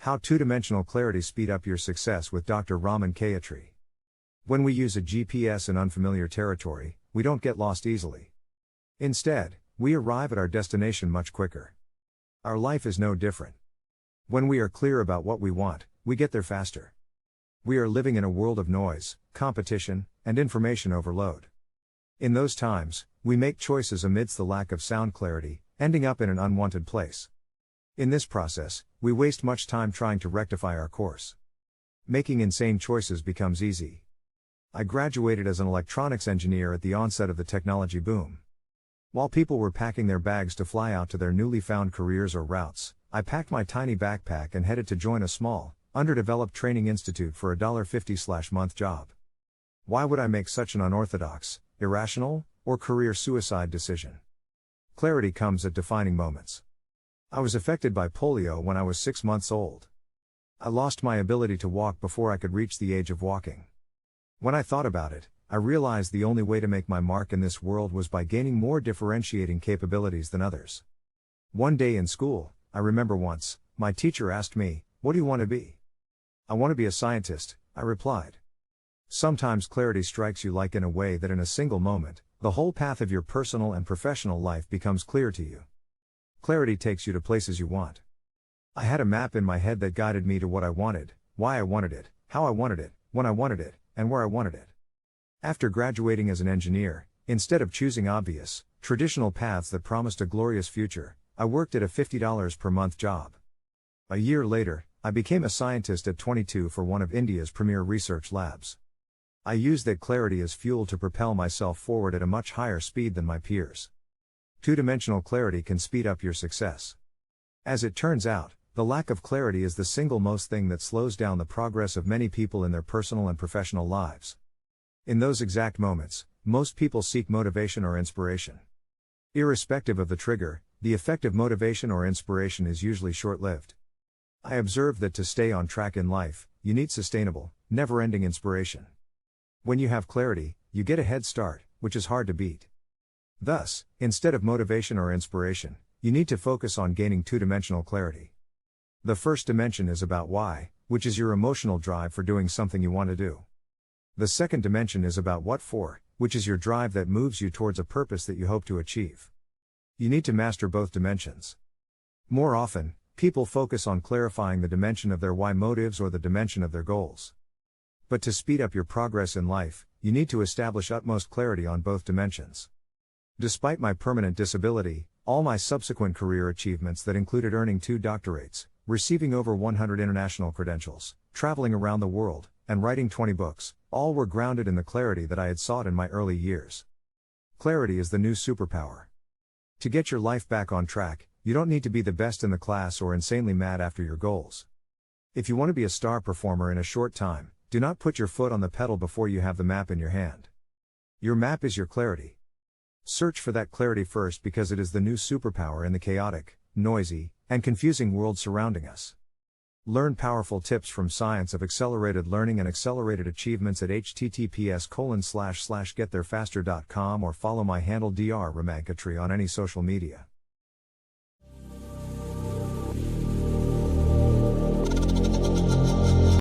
How two-dimensional clarity speed up your success with Dr. Raman K Attri. When we use a GPS in unfamiliar territory, we don't get lost easily. Instead, we arrive at our destination much quicker. Our life is no different. When we are clear about what we want, we get there faster. We are living in a world of noise, competition, and information overload. In those times, we make choices amidst the lack of sound clarity, ending up in an unwanted place. In this process, we waste much time trying to rectify our course. Making insane choices becomes easy. I graduated as an electronics engineer at the onset of the technology boom. While people were packing their bags to fly out to their newly found careers or routes, I packed my tiny backpack and headed to join a small, underdeveloped training institute for a $50/month job. Why would I make such an unorthodox, irrational, or career suicide decision? Clarity comes at defining moments. I was affected by polio when I was 6 months old. I lost my ability to walk before I could reach the age of walking. When I thought about it, I realized the only way to make my mark in this world was by gaining more differentiating capabilities than others. One day in school, I remember once, my teacher asked me, "What do you want to be?" "I want to be a scientist," I replied. Sometimes clarity strikes you like in a way that in a single moment, the whole path of your personal and professional life becomes clear to you. Clarity takes you to places you want. I had a map in my head that guided me to what I wanted, why I wanted it, how I wanted it, when I wanted it, and where I wanted it. After graduating as an engineer, instead of choosing obvious, traditional paths that promised a glorious future, I worked at a $50 per month job. A year later, I became a scientist at 22 for one of India's premier research labs. I used that clarity as fuel to propel myself forward at a much higher speed than my peers. Two-dimensional clarity can speed up your success. As it turns out, the lack of clarity is the single most thing that slows down the progress of many people in their personal and professional lives. In those exact moments, most people seek motivation or inspiration. Irrespective of the trigger, the effect of motivation or inspiration is usually short-lived. I observed that to stay on track in life, you need sustainable, never-ending inspiration. When you have clarity, you get a head start, which is hard to beat. Thus, instead of motivation or inspiration, you need to focus on gaining two-dimensional clarity. The first dimension is about why, which is your emotional drive for doing something you want to do. The second dimension is about what for, which is your drive that moves you towards a purpose that you hope to achieve. You need to master both dimensions. More often, people focus on clarifying the dimension of their why motives or the dimension of their goals. But to speed up your progress in life, you need to establish utmost clarity on both dimensions. Despite my permanent disability, all my subsequent career achievements that included earning 2 doctorates, receiving over 100 international credentials, traveling around the world, and writing 20 books, all were grounded in the clarity that I had sought in my early years. Clarity is the new superpower. To get your life back on track, you don't need to be the best in the class or insanely mad after your goals. If you want to be a star performer in a short time, do not put your foot on the pedal before you have the map in your hand. Your map is your clarity. Search for that clarity first because it is the new superpower in the chaotic, noisy, and confusing world surrounding us. Learn powerful tips from Science of Accelerated Learning and Accelerated Achievements at https://gettherefaster.com or follow my handle Dr. Raman K Attri on any social media.